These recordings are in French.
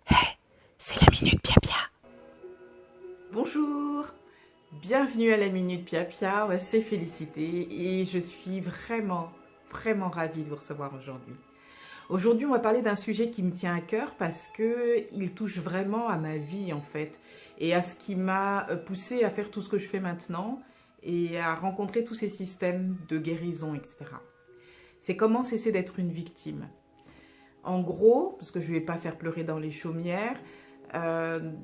Hey, c'est la Minute Pia Pia. Bonjour, bienvenue à la Minute Pia Pia, c'est Félicité et je suis vraiment ravie de vous recevoir aujourd'hui. Aujourd'hui, on va parler d'un sujet qui me tient à cœur parce qu'il touche vraiment à ma vie en fait et à ce qui m'a poussée à faire tout ce que je fais maintenant et à rencontrer tous ces systèmes de guérison, etc. C'est comment cesser d'être une victime. En gros, parce que je ne vais pas faire pleurer dans les chaumières,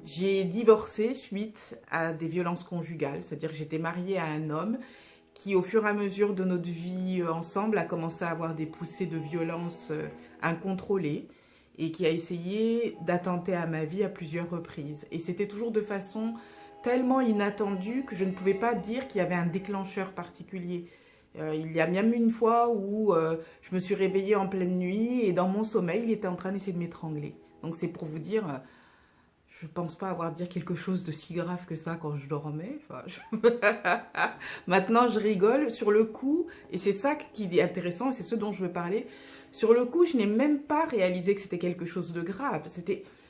j'ai divorcé suite à des violences conjugales. C'est-à-dire que j'étais mariée à un homme qui, au fur et à mesure de notre vie ensemble, a commencé à avoir des poussées de violence incontrôlées et qui a essayé d'attenter à ma vie à plusieurs reprises. Et c'était toujours de façon tellement inattendue que je ne pouvais pas dire qu'il y avait un déclencheur particulier. Il y a même une fois où je me suis réveillée en pleine nuit et dans mon sommeil, il était en train d'essayer de m'étrangler. Donc c'est pour vous dire, je ne pense pas avoir dit quelque chose de si grave que ça quand je dormais. Enfin, Maintenant, je rigole. Sur le coup, et c'est ça qui est intéressant, et c'est ce dont je veux parler, sur le coup, je n'ai même pas réalisé que c'était quelque chose de grave.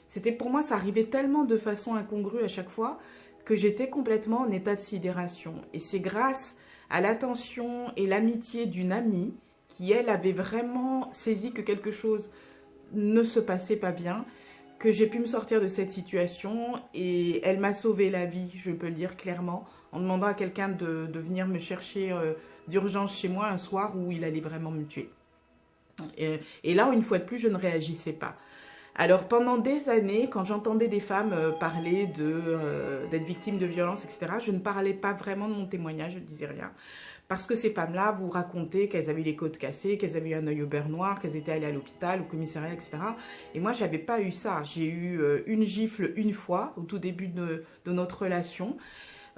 C'était pour moi, ça arrivait tellement de façon incongrue à chaque fois que j'étais complètement en état de sidération. Et c'est grâce à l'attention et l'amitié d'une amie qui, elle, avait vraiment saisi que quelque chose ne se passait pas bien, que j'ai pu me sortir de cette situation et elle m'a sauvé la vie, je peux le dire clairement, en demandant à quelqu'un de venir me chercher d'urgence chez moi un soir où il allait vraiment me tuer. Et là, une fois de plus, je ne réagissais pas. Alors pendant des années, quand j'entendais des femmes parler d'être victimes de violences, etc., je ne parlais pas vraiment de mon témoignage, je ne disais rien. Parce que ces femmes-là vous racontaient qu'elles avaient eu les côtes cassées, qu'elles avaient eu un œil au beurre noir, qu'elles étaient allées à l'hôpital, au commissariat, etc. Et moi, je n'avais pas eu ça. J'ai eu une gifle une fois, au tout début de notre relation.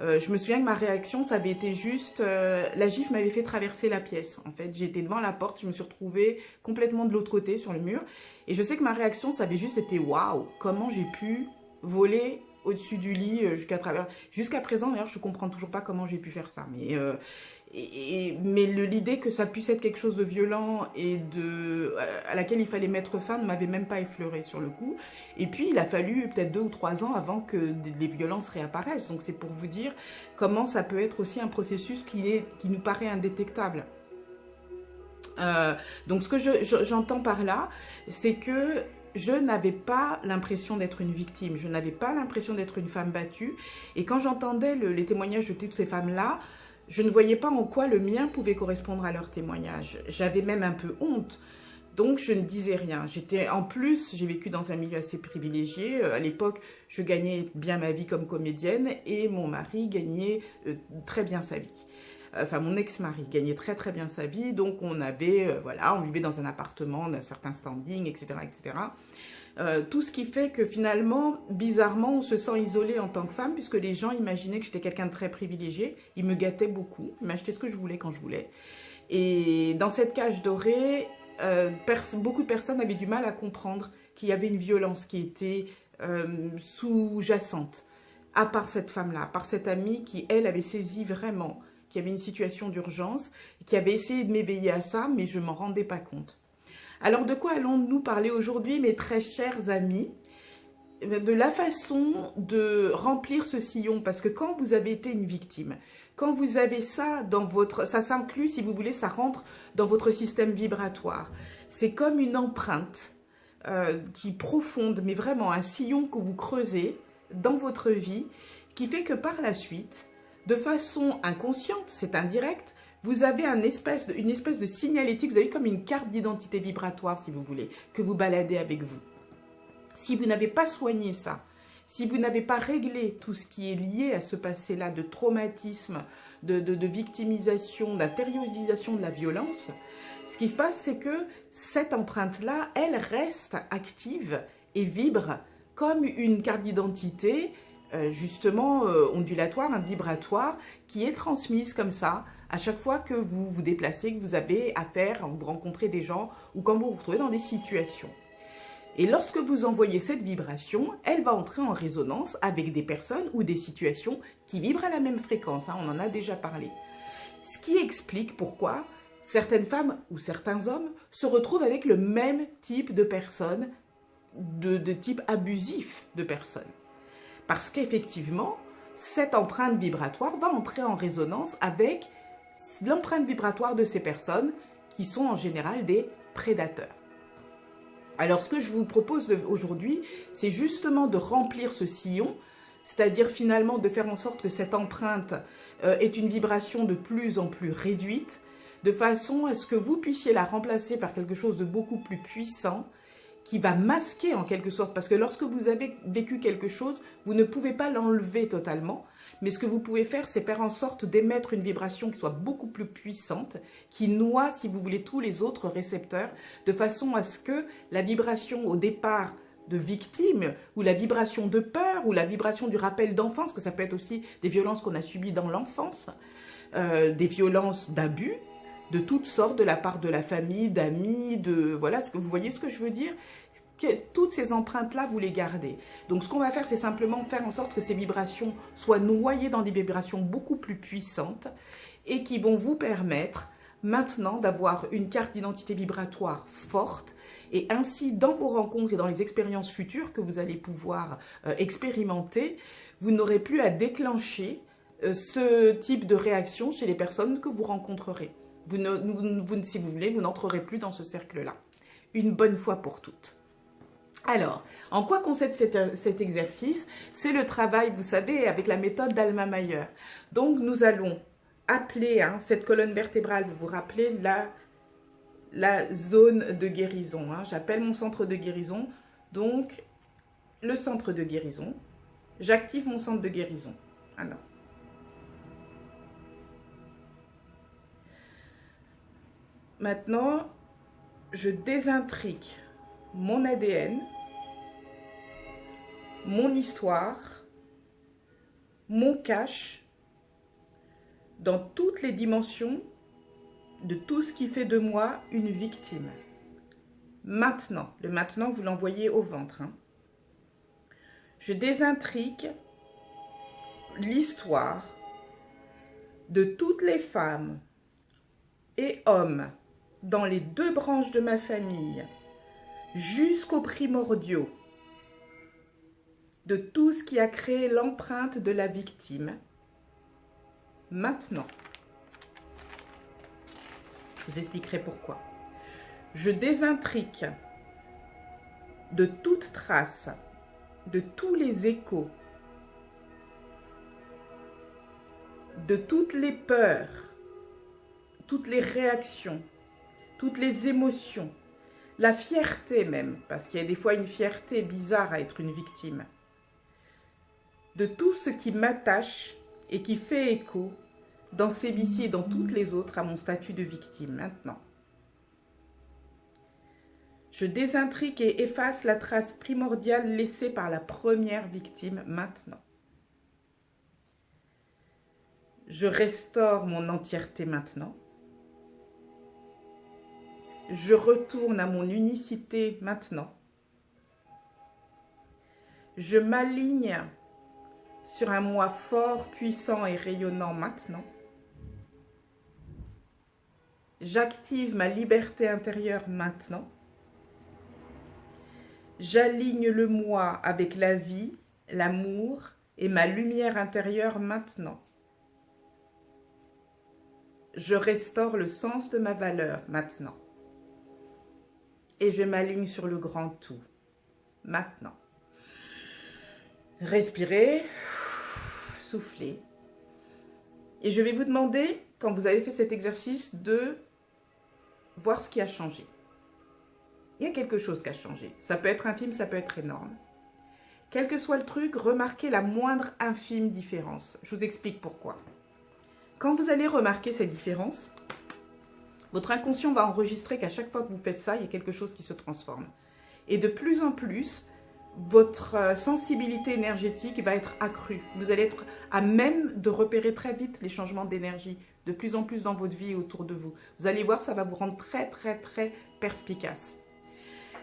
Je me souviens que ma réaction, ça avait été juste... la gifle m'avait fait traverser la pièce. En fait, j'étais devant la porte, je me suis retrouvée complètement de l'autre côté, sur le mur. Et je sais que ma réaction, ça avait juste été « Waouh, comment j'ai pu voler au-dessus du lit jusqu'à travers... » Jusqu'à présent, d'ailleurs, je ne comprends toujours pas comment j'ai pu faire ça. Mais l'idée que ça puisse être quelque chose de violent et à laquelle il fallait mettre fin ne m'avait même pas effleuré sur le coup. Et puis, il a fallu peut-être 2 ou 3 ans avant que les violences réapparaissent. Donc, c'est pour vous dire comment ça peut être aussi un processus qui nous paraît indétectable. Donc, ce que j'entends par là, c'est que je n'avais pas l'impression d'être une victime, je n'avais pas l'impression d'être une femme battue. Et quand j'entendais les témoignages de toutes ces femmes-là, je ne voyais pas en quoi le mien pouvait correspondre à leur témoignage. J'avais même un peu honte. Donc, je ne disais rien. En plus, j'ai vécu dans un milieu assez privilégié. À l'époque, je gagnais bien ma vie comme comédienne et mon mari gagnait très bien sa vie. Enfin, mon ex-mari gagnait très bien sa vie. Donc, on vivait dans un appartement d'un certain standing, etc., etc. Tout ce qui fait que finalement, bizarrement, on se sent isolé en tant que femme puisque les gens imaginaient que j'étais quelqu'un de très privilégié. Ils me gâtaient beaucoup, ils m'achetaient ce que je voulais quand je voulais. Et dans cette cage dorée, beaucoup de personnes avaient du mal à comprendre qu'il y avait une violence qui était sous-jacente, à part cette femme-là, à part cette amie qui, elle, avait saisi vraiment qu'il y avait une situation d'urgence, qui avait essayé de m'éveiller à ça, mais je ne m'en rendais pas compte. Alors, de quoi allons-nous parler aujourd'hui, mes très chers amis? De la façon de remplir ce sillon, parce que quand vous avez été une victime, quand vous avez ça dans votre... Ça s'inclut, si vous voulez, ça rentre dans votre système vibratoire. C'est comme une empreinte qui est profonde, mais vraiment un sillon que vous creusez dans votre vie, qui fait que par la suite, de façon inconsciente, c'est indirect, vous avez une espèce de signalétique, vous avez comme une carte d'identité vibratoire, si vous voulez, que vous baladez avec vous. Si vous n'avez pas soigné ça, si vous n'avez pas réglé tout ce qui est lié à ce passé-là de traumatisme, de victimisation, d'intériorisation de la violence, ce qui se passe, c'est que cette empreinte-là, elle reste active et vibre comme une carte d'identité justement ondulatoire, vibratoire, qui est transmise comme ça à chaque fois que vous vous déplacez, que vous avez affaire, vous rencontrez des gens ou quand vous vous retrouvez dans des situations. Et lorsque vous envoyez cette vibration, elle va entrer en résonance avec des personnes ou des situations qui vibrent à la même fréquence, on en a déjà parlé. Ce qui explique pourquoi certaines femmes ou certains hommes se retrouvent avec le même type de personnes de type abusif de personnes. Parce qu'effectivement, cette empreinte vibratoire va entrer en résonance avec l'empreinte vibratoire de ces personnes qui sont en général des prédateurs. Alors, ce que je vous propose aujourd'hui, c'est justement de remplir ce sillon, c'est-à-dire finalement de faire en sorte que cette empreinte ait une vibration de plus en plus réduite, de façon à ce que vous puissiez la remplacer par quelque chose de beaucoup plus puissant, qui va masquer en quelque sorte, parce que lorsque vous avez vécu quelque chose, vous ne pouvez pas l'enlever totalement, mais ce que vous pouvez faire, c'est faire en sorte d'émettre une vibration qui soit beaucoup plus puissante, qui noie, si vous voulez, tous les autres récepteurs, de façon à ce que la vibration au départ de victime, ou la vibration de peur, ou la vibration du rappel d'enfance, que ça peut être aussi des violences qu'on a subies dans l'enfance, des violences d'abus, de toutes sortes, de la part de la famille, d'amis, voilà, vous voyez ce que je veux dire? Toutes ces empreintes-là, vous les gardez. Donc, ce qu'on va faire, c'est simplement faire en sorte que ces vibrations soient noyées dans des vibrations beaucoup plus puissantes et qui vont vous permettre maintenant d'avoir une carte d'identité vibratoire forte et ainsi, dans vos rencontres et dans les expériences futures que vous allez pouvoir expérimenter, vous n'aurez plus à déclencher ce type de réaction chez les personnes que vous rencontrerez. Si vous voulez, vous n'entrerez plus dans ce cercle-là. Une bonne fois pour toutes. Alors, en quoi consiste cet exercice? C'est le travail, vous savez, avec la méthode d'Alma Mayer. Donc, nous allons appeler cette colonne vertébrale, vous vous rappelez, la zone de guérison. J'appelle mon centre de guérison, donc le centre de guérison. J'active mon centre de guérison. Ah non. Maintenant, je désintrigue mon ADN, mon histoire, mon cache, dans toutes les dimensions de tout ce qui fait de moi une victime. Maintenant, le maintenant, vous l'envoyez au ventre. Je désintrigue l'histoire de toutes les femmes et hommes dans les deux branches de ma famille, jusqu'aux primordiaux, de tout ce qui a créé l'empreinte de la victime. Maintenant, je vous expliquerai pourquoi. Je désintrigue de toute trace, de tous les échos, de toutes les peurs, toutes les réactions, toutes les émotions, la fierté même, parce qu'il y a des fois une fierté bizarre à être une victime, de tout ce qui m'attache et qui fait écho dans celui-ci et dans toutes les autres à mon statut de victime. Maintenant, je désintrigue et efface la trace primordiale laissée par la première victime. Maintenant, je restaure mon entièreté. Maintenant, je retourne à mon unicité. Maintenant, je m'aligne sur un moi fort, puissant et rayonnant. Maintenant, j'active ma liberté intérieure. Maintenant, j'aligne le moi avec la vie, l'amour et ma lumière intérieure. Maintenant, je restaure le sens de ma valeur. Maintenant, et je m'aligne sur le grand tout. Maintenant, respirez, soufflez. Et je vais vous demander, quand vous avez fait cet exercice, de voir ce qui a changé. Il y a quelque chose qui a changé. Ça peut être infime, ça peut être énorme. Quel que soit le truc, remarquez la moindre infime différence. Je vous explique pourquoi. Quand vous allez remarquer cette différence, votre inconscient va enregistrer qu'à chaque fois que vous faites ça, il y a quelque chose qui se transforme. Et de plus en plus, votre sensibilité énergétique va être accrue. Vous allez être à même de repérer très vite les changements d'énergie, de plus en plus dans votre vie et autour de vous. Vous allez voir, ça va vous rendre très, très, très perspicace.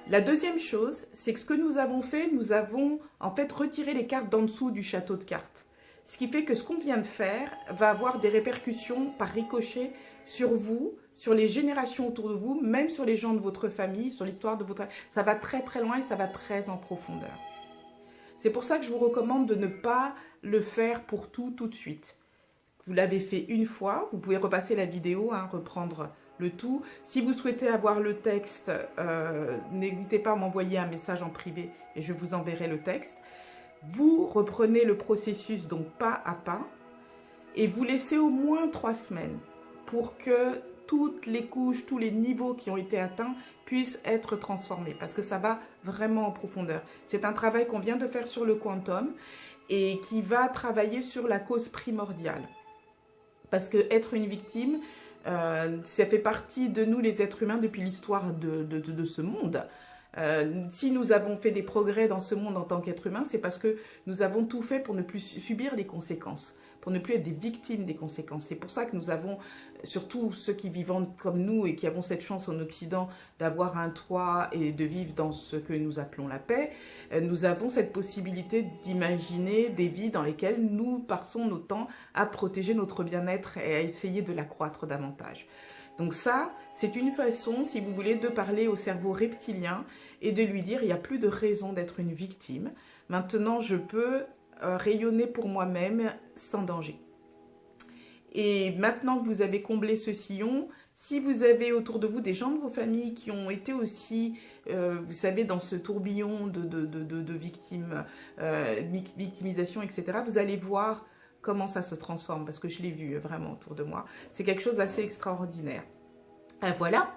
La deuxième chose, c'est que ce que nous avons fait, nous avons en fait retiré les cartes d'en dessous du château de cartes. Ce qui fait que ce qu'on vient de faire va avoir des répercussions par ricochet sur vous, sur les générations autour de vous, même sur les gens de votre famille, sur l'histoire de votre... Ça va très très loin et ça va très en profondeur. C'est pour ça que je vous recommande de ne pas le faire pour tout de suite. Vous l'avez fait une fois, vous pouvez repasser la vidéo, hein, reprendre le tout. Si vous souhaitez avoir le texte, n'hésitez pas à m'envoyer un message en privé et je vous enverrai le texte. Vous reprenez le processus donc pas à pas et vous laissez au moins 3 semaines pour que toutes les couches, tous les niveaux qui ont été atteints puissent être transformés parce que ça va vraiment en profondeur. C'est un travail qu'on vient de faire sur le quantum et qui va travailler sur la cause primordiale. Parce que être une victime, ça fait partie de nous les êtres humains depuis l'histoire de ce monde. Si nous avons fait des progrès dans ce monde en tant qu'être humain, c'est parce que nous avons tout fait pour ne plus subir les conséquences, pour ne plus être des victimes des conséquences. C'est pour ça que nous avons, surtout ceux qui vivent comme nous et qui avons cette chance en Occident d'avoir un toit et de vivre dans ce que nous appelons la paix, nous avons cette possibilité d'imaginer des vies dans lesquelles nous passons notre temps à protéger notre bien-être et à essayer de l'accroître davantage. Donc ça, c'est une façon, si vous voulez, de parler au cerveau reptilien et de lui dire il n'y a plus de raison d'être une victime. Maintenant, je peux rayonner pour moi-même sans danger. Et maintenant que vous avez comblé ce sillon, si vous avez autour de vous des gens de vos familles qui ont été aussi, vous savez, dans ce tourbillon de victimes, victimisation, etc., vous allez voir comment ça se transforme, parce que je l'ai vu vraiment autour de moi. C'est quelque chose d'assez extraordinaire. Voilà,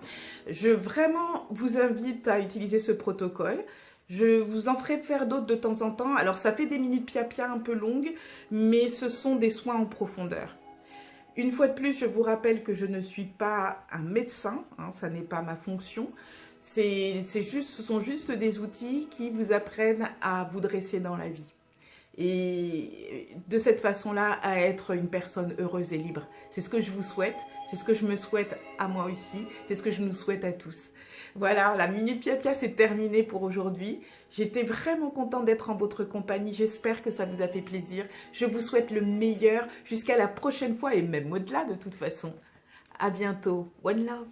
je vraiment vous invite à utiliser ce protocole. Je vous en ferai faire d'autres de temps en temps. Alors, ça fait des minutes pia-pia un peu longues, mais ce sont des soins en profondeur. Une fois de plus, je vous rappelle que je ne suis pas un médecin, hein, ça n'est pas ma fonction. Ce sont juste des outils qui vous apprennent à vous dresser dans la vie. Et de cette façon-là, à être une personne heureuse et libre. C'est ce que je vous souhaite, c'est ce que je me souhaite à moi aussi, c'est ce que je nous souhaite à tous. Voilà, la Minute Pia-Pia, c'est terminé pour aujourd'hui. J'étais vraiment contente d'être en votre compagnie, j'espère que ça vous a fait plaisir. Je vous souhaite le meilleur jusqu'à la prochaine fois et même au-delà de toute façon. À bientôt, one love.